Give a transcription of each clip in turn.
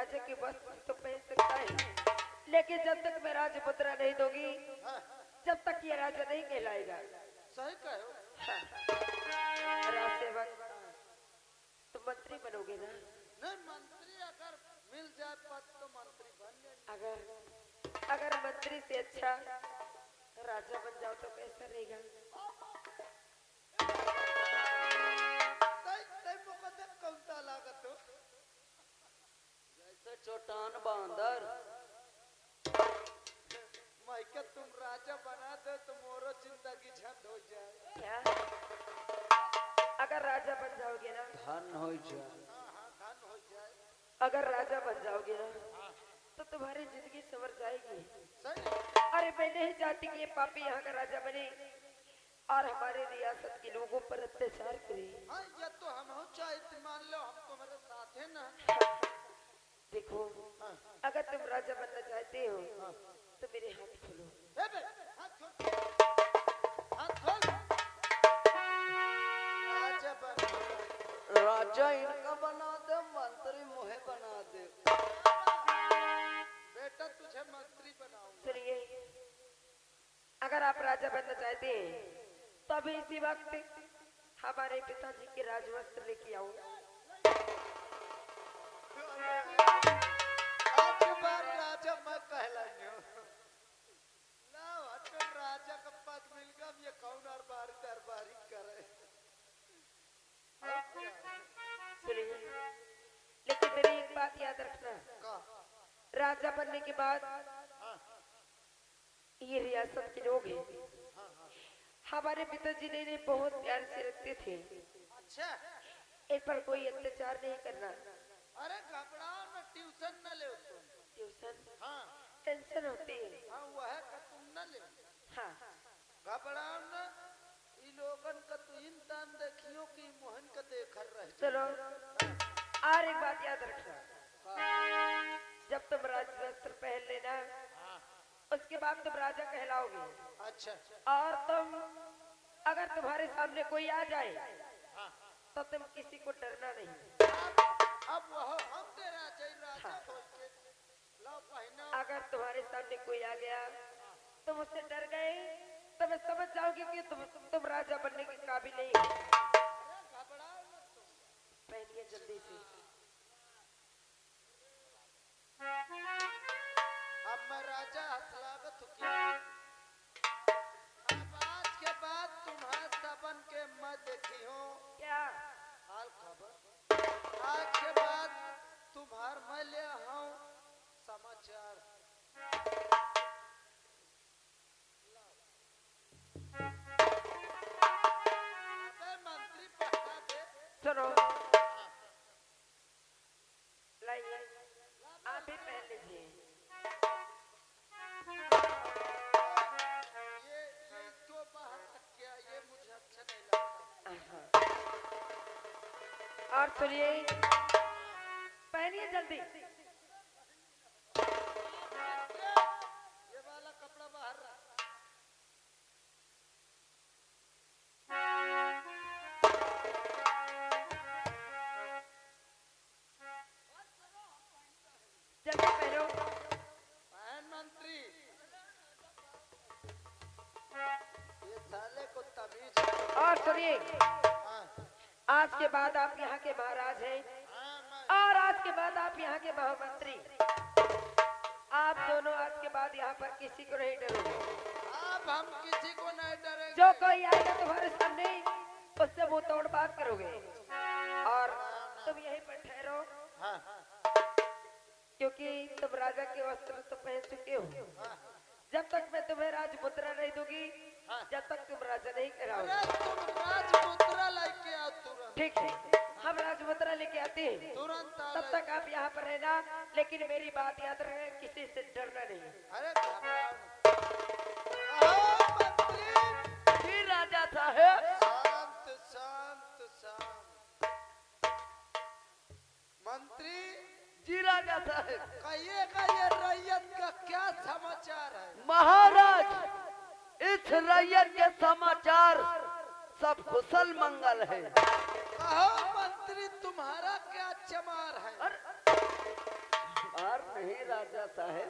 राजा के वस्त्र तो पहन सकता है, लेकिन जब तक मैं राज मुद्रा नहीं दूंगी, जब तक ये राजा नहीं कहलाएगा। सही कहो। राजसेवक, तुम मंत्री बनोगे ना? नहीं, मंत्री अगर मिल जाए पद तो मंत्री बन जाए। अगर मंत्री से अच्छा राजा बन जाओ तो कैसा रहेगा? कौनता लागत हो? जैसे चोटान बांदर। माइका तुम राजा बना दे तो मोरो जिंदगी झंड हो जाए। क्या? अगर राजा बन जाओगे ना, धन हो जाए। हाँ, धन हो जाए। अगर राजा बन जाओगे ना, तो तुम्हारी जिंदगी संवर जाएगी। सही। अरे मैं नहीं चाहती कि ये पापी यहाँ का राजा बने और हमारे रियासत के लोगों पर अत्याचार करे। हाँ, ये तो हम हो चाहते, मान लो हम तुम्हारे साथ हैं ना। देखो, अगर तुम राजा बनना चाहते हो तो मेरे हाथ खोलो। हाथ खोल। राजा बन। राजा इनका बना दे, मंत्री मुहे बना दे। बेटा तुझे मंत्री बनाऊंगा। सुनिए, अगर आप राजा बनना चाहते हैं तो अभी इसी वक्त हमारे पिताजी के राजवस्त्र लेके आओ। आज के बाद राजा मैं कहलाऊंगा। लाओ, हटो, राजा का पद मिल गया, ये कौन अरबारी दरबारी करे। सुनिए, लेकिन मेरी एक बात याद रखना, राजा बनने के बाद ये रियासत के लोग हैं, हमारे पिताजी ने बहुत प्यार से रखते थे। अच्छा, इन पर कोई अत्याचार नहीं करना। अरे घबराओ न, ट्यूशन न ले तुम। ट्यूशन? हाँ, टेंशन होती है। हाँ, वह का तुम न ले। हाँ, घबराओ न, इ लोगन का तू इन तान देखियो कि मोहन का देखर रह जाए। चलो, और एक बात याद रखना, जब तुम राजवस्त्र पहन लेना, उसके बाद तुम राजा कहलाओगे। अच्छा। और तुम, अगर तुम्हारे सामने कोई आ जाए तो तुम किसी को डरना नहीं। अब वह हम तेरा राजा हो के लो पहना। अगर तुम्हारे सामने कोई आ गया तुम उससे डर गए तो मैं समझ जाओगे कि तुम राजा बनने के काबिल नहीं हो। घबराओ मत तुम। पहनिए जल्दी से। अब मैं राजा हसलागत हूँ क्या? अब आज के बाद तुम्हारे सबन के मैं देखी हूँ। क्या? हाल खबर। आज के बाद तुम्हार मैं ले हूँ समाचार। अबे मंत्री पढ़ा दे। सुनो, लाइए, आप भी पहन लीजिए। ये तो बाहर तक क्या, ये मुझे अच्छा नहीं लगता। और सुनिए, पहनिए जल्दी। ये वाला कपड़ा बाहर रख। जल्दी पहनो। पहन मंत्री। ये साले को तमीज। और सुनिए, हाँ, आज के बाद आप यहाँ के महाराज हैं हाँ, और आज के बाद आप यहाँ के महामंत्री। आप दोनों आज के बाद यहाँ पर किसी को नहीं डरोगे। अब हम किसी को नहीं डरेंगे। जो कोई आएगा तुम्हारे सामने उससे मुंह तोड़ बात करोगे और तुम यहीं पर ठहरो, हाँ, क्योंकि तुम राजा के वस्त्र तो पहन चुके हो। जब तक मैं तुम्हें राज मुद्रा नहीं दूंगी, जब तक तुम राजा नहीं अरे कहलाओगे। तुम राजपुत्र लेके आओ तुरंत। ठीक है, हम राजमुद्रा लेके आते हैं। तुरंत आ तब तक आप यहाँ पर रहना, लेकिन मेरी बात याद रखना, किसी से डरना नहीं। अरे घबराओ न। आओ मंत्री। जी राजा साहब। शांत शांत शांत। मंत्री जी राजा साहब। कहिएगा ये रैयत का क्या समाचार है? महाराज, इस रैयत के समाचार सब कुशल मंगल है। कहो मंत्री, तुम्हारा क्या चमार है? और नहीं राजा साहब,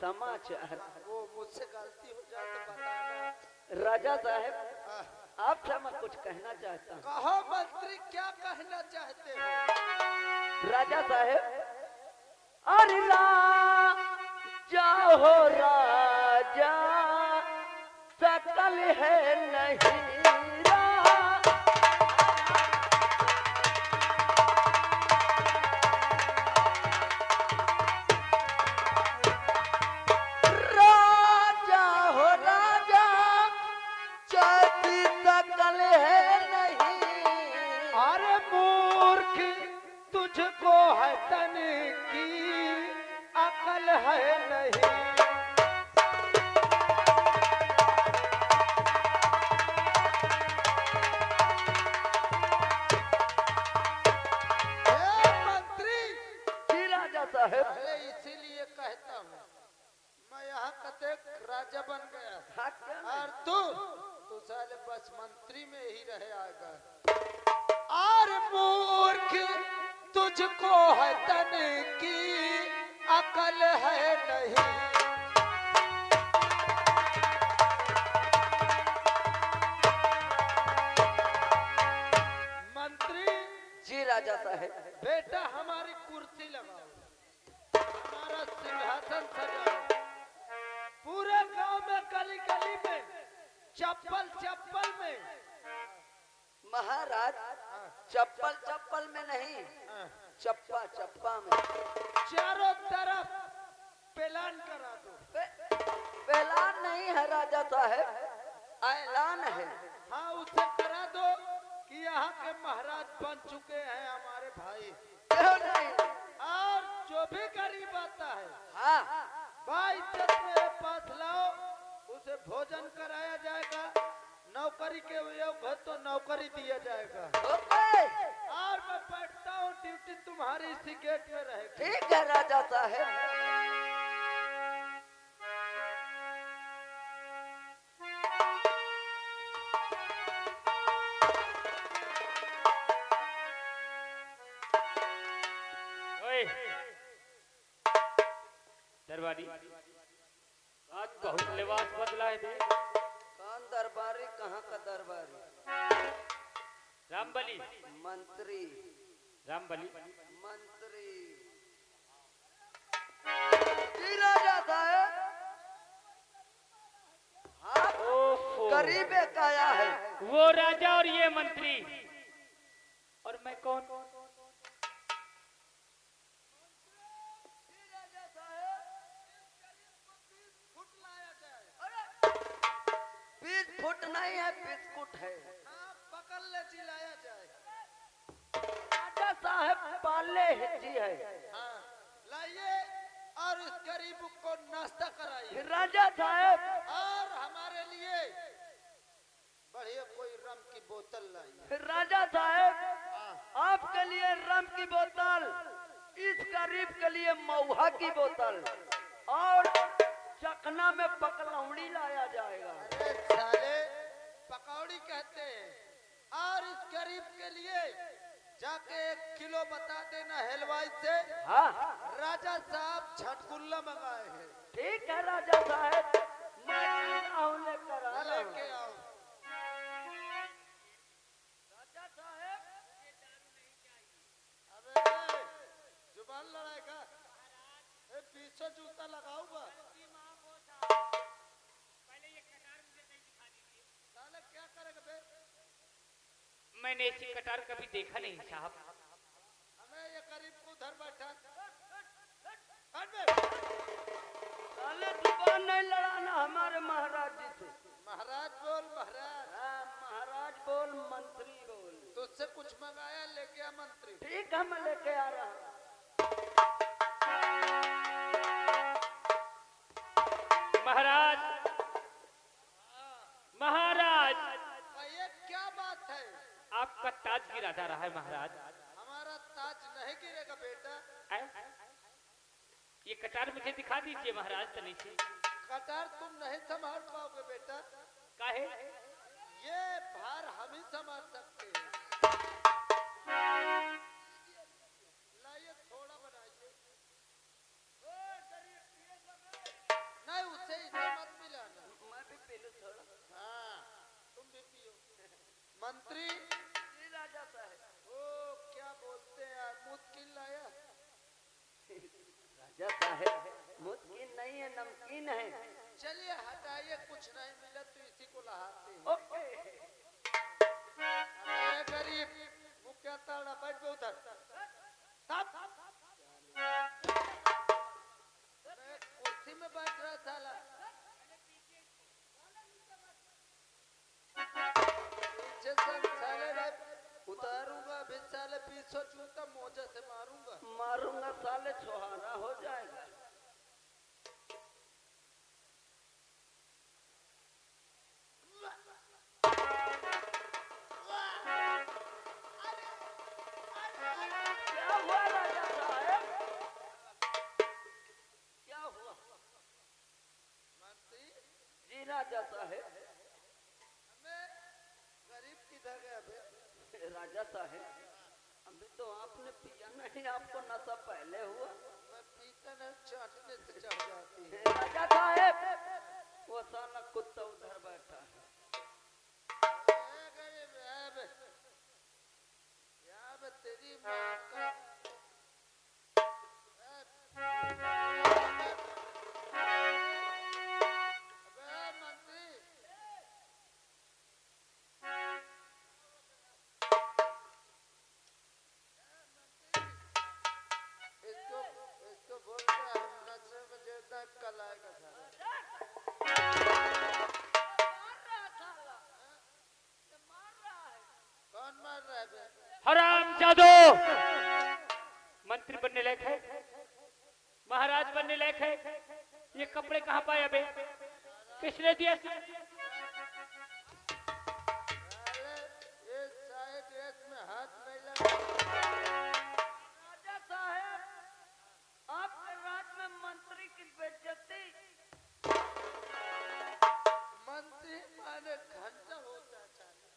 समाचार। वो मुझसे गलती हो जाए तो बताना। राजा साहब, आह, आपसे मैं कुछ कहना चाहता हूँ। कहो मंत्री, क्या कहना चाहते हो? राजा साहब, अरे राजा हो राजा, सकल है नहीं राजा हो राजा, चौथी सकल है नहीं। अरे मूर्ख, तुझको है तन की अकल है नहीं। हे मंत्री, जी राजा साहब। पहले इसीलिए कहता हूँ, मैं यहाँ कतेक राजा बन गया हाँ, क्या नहीं? और तू साले बस मंत्री में ही रहे आएगा। और मूर्ख, तुझको है तन की अकल है नहीं। मंत्री जी राजा साहब। बेटा, हमारी कुर्सी लगाओ, हमारा सिंहासन सजाओ। पूरे गांव में, गली गली में, चप्पल चप्पल में। महाराज, चप्पल चप्पल में नहीं, चप्पा चप्पा में। चारों तरफ पेलान करा दो। ऐलान नहीं है राजा साहब, ऐलान है। हाँ, उसे करा दो कि यहाँ के महाराज बन चुके हैं हमारे भाई। क्यों नहीं? और जो भी गरीब आता है, हाँ, बाइज्जत मेरे पास लाओ, उसे भोजन कराया जाएगा। नौकरी के योग है तो नौकरी दिया जाएगा। ओके, और मैं बैठता हूँ, ड्यूटी तुम्हारी इसी गेट में रहेगी। ठीक है राजा साहब। ओए दरबारी, आज बहुत लिबास बदला है बे। कौन दरबारी, कहाँ का दरबारी? रामबली, मंत्री, रामबली। मंत्री। जी राजा साहब। हाँ, ओफो, गरीबे काया है। वो राजा और ये मंत्री, और मैं कौन? राजा साहब, 20 फुट नहीं है, बिस्कुट है। हाँ, पकड़ ले, चिल्लाया जाए। राजा साहब पाले हिची है। हाँ, लाइए और इस गरीब को नाश्ता कराइए। राजा साहब, और हमारे लिए बढ़िया कोई रम की बोतल लाइए। राजा साहब, आपके लिए रम की बोतल, इस गरीब के लिए महुआ की बोतल, और चखना में पकलौड़ी लाया जाएगा। अरे साले, पकौड़ी कहते हैं। और इस गरीब के लिए जाके 1 किलो बता देना हलवाई से। हाँ, राजा साहब झटकुल्ला मंगाए हैं, ठीक है राजा साहब, मैं लेकर आ रहा हूँ। लेके आओ। राजा साहब, अबे जुबान लड़ाएगा, पीछे जूता लगाऊंगा। साले क्या करेगा बे? मैंने ऐसी कटार कभी देखा नहीं साहब। हमें ये गरीब को उधर बैठा। हट बे। साले जुबान नहीं लड़ाना हमारे महाराज जी से। महाराज बोल, महाराज। हाँ, महाराज बोल, मंत्री बोल। तुझसे कुछ मंगाया, लेके आ मंत्री। ठीक है, मैं लेके आ रहा हूँ। महाराज, महाराज, ये क्या बात है? आपका ताज गिरा जा रहा है महाराज। हमारा ताज नहीं गिरेगा बेटा। आए? ये कटार मुझे दिखा दीजिए महाराज तनी से। कटार तुम नहीं संभाल पाओगे बेटा। काहे? ये भार हम ही संभाल सकते हैं। लाइए, थोड़ा बनाइए। मंत्री जी राजा साहब। ओ क्या बोलते हैं यार, मुतकिन लाया? राजा साहब मुतकिन नहीं है, नमकीन है। चलिए हटाइए, कुछ नहीं मिला तो इसी को लहाते हैं। ओके। अरे गरीब मुखिया ताड़ा बैठ गया उधर। साहब मैं कुर्सी में बैठ रहा साला, पीछे से साले रे उतारूंगा अभी साले, पीछे जूता मोजा से मारूंगा। मारूंगा साले, छोहारा हो जाएगा। क्या हुआ राजा साहब? क्या हुआ? मंत्री जी राजा साहब। हमें गरीब किधर गया बे? राजा साहब अभी तो आपने पिया नहीं, आपको नशा पहले हुआ। मैं पीता न, चाटने से चढ़ जाती है। राजा साहब वो साला कुत्ता उधर बैठा है। ए गरीब अब तेरी माँ का अबे मंत्री इसको बोल रहा है नशे में ज्यादा कल आएगा साला। कौन मार रहा है बे? हराम जादो मंत्री बनने लायक है, महाराज बनने लायक है। ये कपड़े कहाँ पाए अबे? किसने दिया? साले ये साइड ड्रेस में हाथ नहीं लगा। राजा साहब आपके राज में मंत्री की बेइज्जती। मंत्री माने घंटा होता है साले।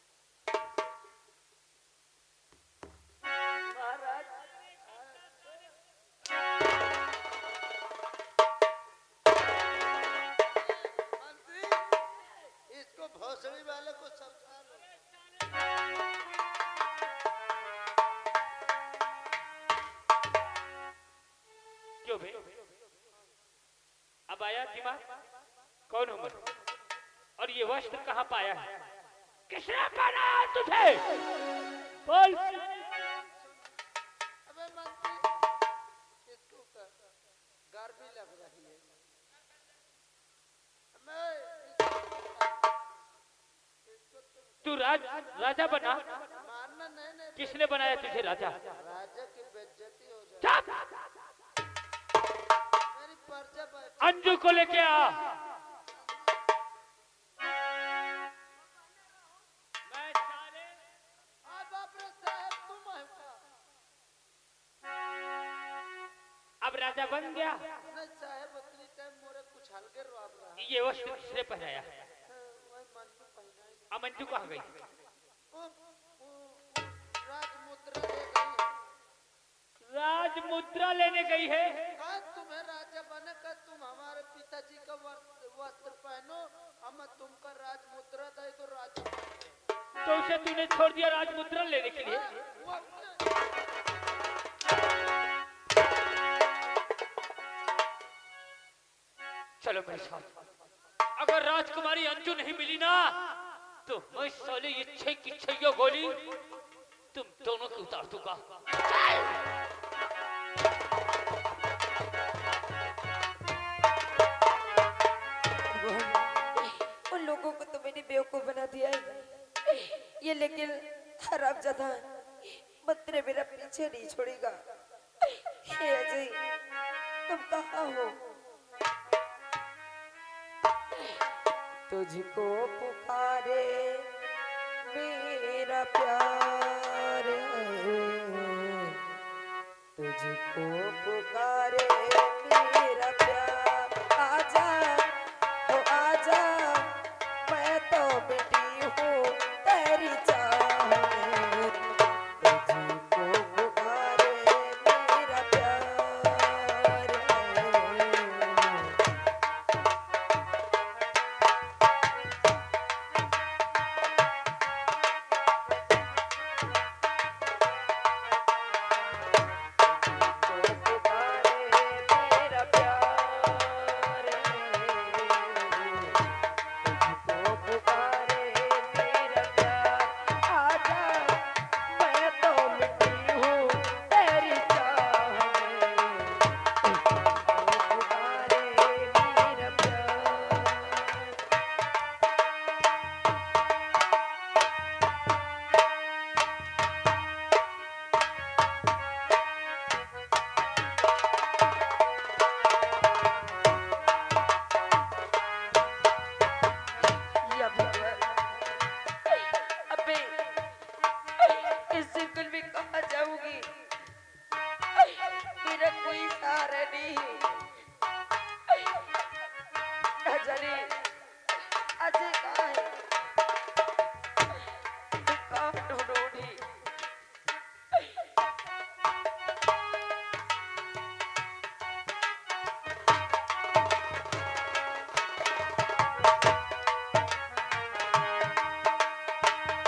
महाराज मंत्री इसको भोसड़ी वाले को समझा लो। क्यों बे? अब आया दिमाग? कौन हो मैं? और ये वस्त्र कहाँ पाया है? किसने पहनाया तुझे? बोल। अबे मंत्री इसको गर्मी लग रही है। मैं इसको तू राजा बना? मारना नहीं। किसने बनाया तुझे राजा? राजा की बेइज्जती हो जाए। चुप! मेरी पर्चा पर अंजू को लेके आ। मैं साले बाप रे साहब तुम है क्या? अब राजा बन गया। नहीं साहब उतनी टाइम मोरे कुछ हल्के रोब रहा है। ये वस्त्र किसने पहनाया? वही मंजू पहना है। अब अंजू कहाँ गई? वो राजमुद्रा ले गई। राज मुद्रा लेने गई है। कहा तुम्हें राजा बने का, तुम हमारे पिताजी का वस्त्र पहनो, हम तुमका राजमुद्रा दे तो राजा बनो। तो उसे तूने छोड़ दिया राज मुद्रा लेने के लिए? चलो मेरे साथ। अगर राजकुमारी अंजू नहीं मिली ना तो मैं साले ये 6 की 6 गोली तुम दोनों को उतार दूंगा। उन लोगों को तो मैंने बेवकूफ बना दिया है ये, लेकिन हरामजादा मंत्री मेरा पीछे नहीं छोड़ेगा। हे अजय तुम कहाँ हो? तुझको पुकारे मेरा प्यार है, तुझको पुकारे मेरा प्यार। आजा ओ आजा, मैं तो मिटी हूँ तेरी चाह में, तुझको पुकारे मेरा प्यार है।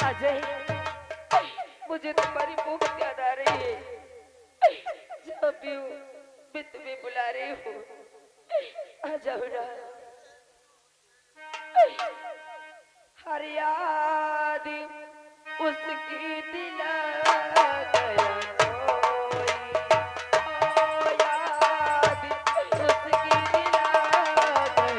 अजय, मुझे तुम्हारी बहुत याद आ रही है। जब भी मैं तुम्हें बुला रही हूँ, आ जाओ ना। हर याद उसकी दिला गया कोई, ओ याद उसकी दिला गया कोई।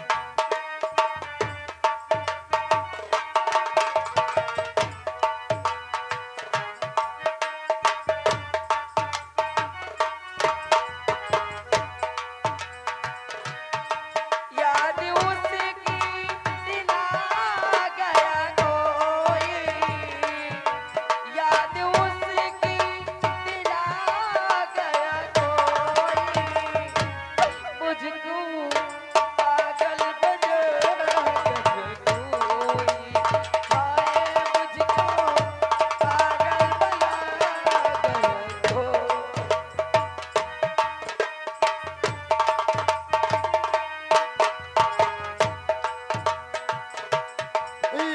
याद उसकी दिला गया कोई, याद उसकी दिला गया कोई। मुझको पागल बना गया कोई, हाय मुझको पागल बना गया कोई।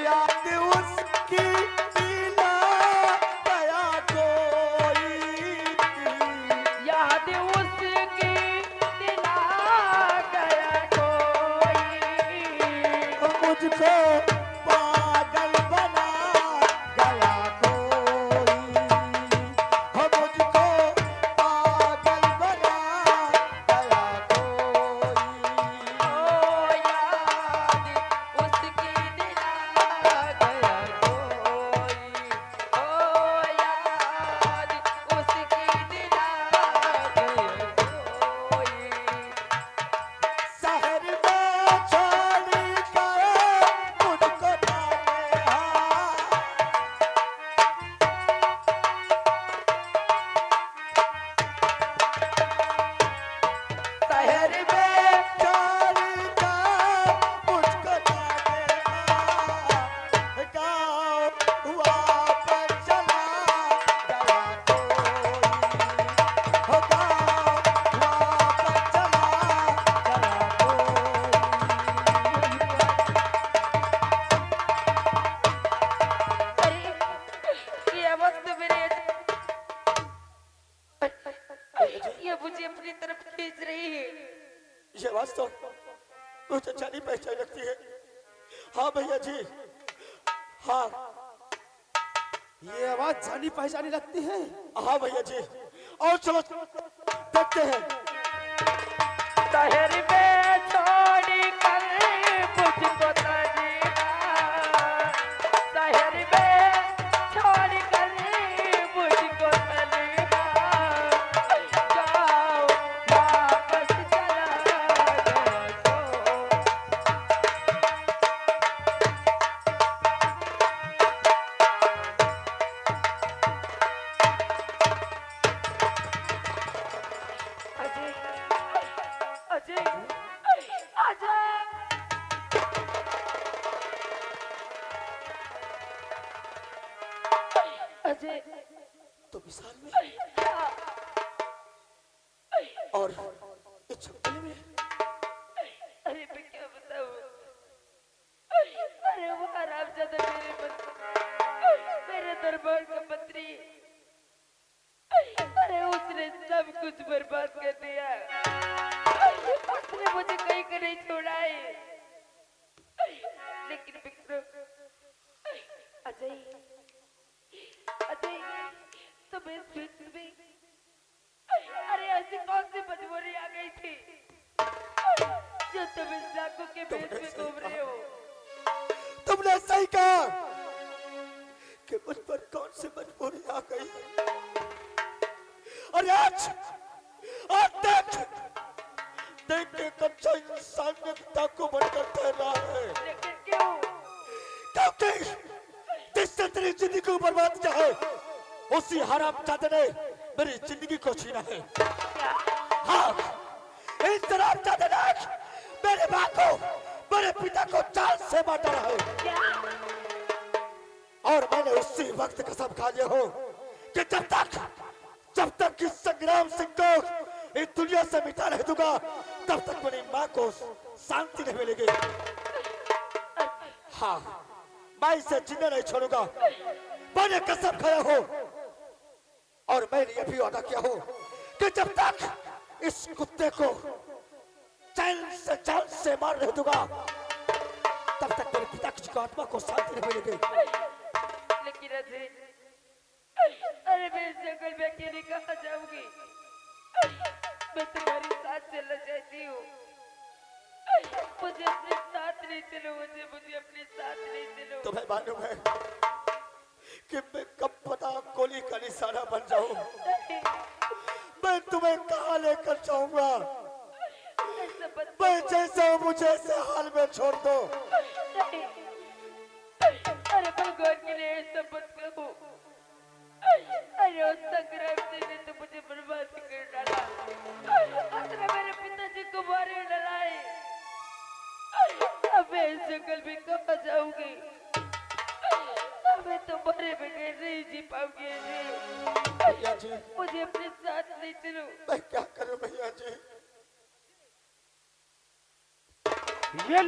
याद उसकी दिला गया कोई, याद उसकी दिला गया कोई। मुझको पागल बना गया कोई, मुझको पागल बना गया कोई। ओ याद उसकी दिला गया कोई, ओ याद उसकी दिला गया कोई। शहर में छोड़ कर मुझको तन्हा, शहर में छोड़ कर मुझको तन्हा, गाँव वापस चला गया कोई, गाँव वापस चला गया कोई। ये वक्त मेरे, ये मुझे अपनी तरफ खींच रही है। ये वास्तव मुझे जानी पहचान लगती है। हाँ भैया जी, हाँ ये आवाज जानी पहचानी लगती है। हाँ भैया जी, और चलो देखते हैं। शहर में छोड़ कर मुझको तन्हा, शहर में छोड़ कर मुझको तन्हा, जाओ वापस चला गया तो। अजय, अजय, अजय। अजय, तो विशाल में और इस छपने में अरे मैं क्या बताऊं? अरे वो हरामजादा मेरे दरबार का मंत्री, अरे उसने सब कुछ बर्बाद कर दिया। उसने मुझे कहीं का नहीं छोड़ा है। लेकिन विक्रम, अजय, अजय, तुम्हें इस बीच में, अरे ऐसी कौन सी मजबूरी आ गई थी जो तुम इस डाकू के बीच में घूम रहे हो? तुमने सही कहा कि मुझ पर कौन सी मजबूरी आ गई। और आज देख देख के कच्चा इंसान ने डाकू बनकर तैर रहा है। लेकिन क्यों? क्योंकि जिससे तेरी जिंदगी को बर्बाद किया है, उसी हरामजादे ने मेरी जिंदगी को छीना है। हाँ, इस हरामजादे ने मेरे माँ को, मेरे पिता को जान से मार डाला है। और मैंने उसी वक्त कसम खा लिया हो कि जब तक इस संग्राम सिंह को इस दुनिया से मिटा नहीं दूंगा, तब तक मेरी माँ को शांति नहीं मिलेगी। हाँ, मैं इसे जिंदा नहीं छोड़ूंगा। मैंने कसम खाया हो और मैंने ये भी वादा किया हो कि जब तक इस कुत्ते को चैन से जान से मार नहीं दूंगा तब तक मेरे पिता की आत्मा को शांति नहीं मिलेगी। लेकिन अजय, अरे मैं इस जंगल में अकेले कहाँ जाऊंगी? मैं तुम्हारी साथ चलना चाहती हूँ। मुझे अपने साथ नहीं चलो, मुझे अपने साथ नहीं चलो। तुम्हें मालूम है कि मैं कब पता गोली का निशाना बन जाऊं? मैं तुम्हें कहाँ लेकर जाऊंगा? मैं जैसा हूं मुझे ऐसे हाल में छोड़ दो। अरे भगवान के लिए ऐसा मत करो। अरे उस संग्राम सिंह ने तो मुझे बर्बाद कर डाला। अपने मेरे पिताजी को मारे डराए। अब मैं इस जंगल में कहाँ जाऊंगी? मैं तो मरे बगैर नहीं जी पाऊंगी। भैया जी, मुझे अपने साथ नहीं चलो। मैं क्या करूं भैया जी? ये